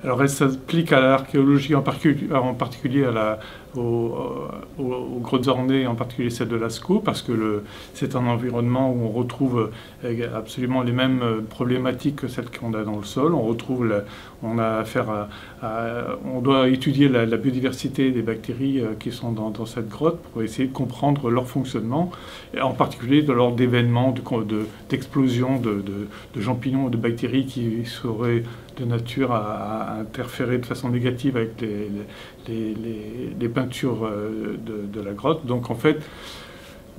Alors elle s'applique à l'archéologie, en particulier aux grottes ornées, en particulier celle de Lascaux, parce que c'est un environnement où on retrouve absolument les mêmes problématiques que celles qu'on a dans le sol. On a affaire on doit étudier la biodiversité des bactéries qui sont dans cette grotte pour essayer de comprendre leur fonctionnement, et en particulier lors d'événements, d'explosions de champignons ou de bactéries qui seraient de nature à interférer de façon négative avec les peintures de la grotte. Donc en fait,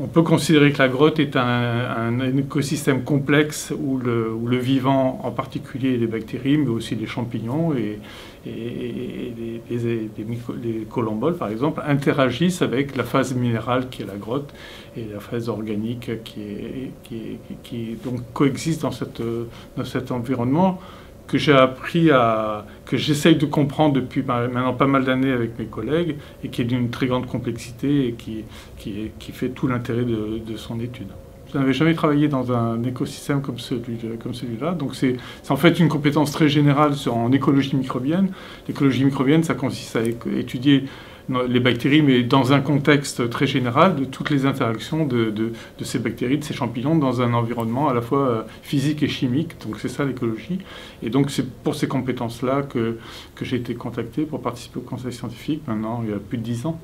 on peut considérer que la grotte est un écosystème complexe où le vivant, en particulier les bactéries, mais aussi les champignons et les colomboles, par exemple, interagissent avec la phase minérale qui est la grotte et la phase organique qui donc coexiste dans cet environnement que j'ai appris que j'essaye de comprendre depuis maintenant pas mal d'années avec mes collègues, et qui est d'une très grande complexité et qui fait tout l'intérêt de son étude. Je n'avais jamais travaillé dans un écosystème comme celui-là, donc c'est en fait une compétence très générale en écologie microbienne. L'écologie microbienne, ça consiste à étudier les bactéries, mais dans un contexte très général de toutes les interactions de ces bactéries, de ces champignons, dans un environnement à la fois physique et chimique. Donc c'est ça l'écologie. Et donc c'est pour ces compétences-là que j'ai été contacté pour participer au conseil scientifique, maintenant il y a plus de 10 ans.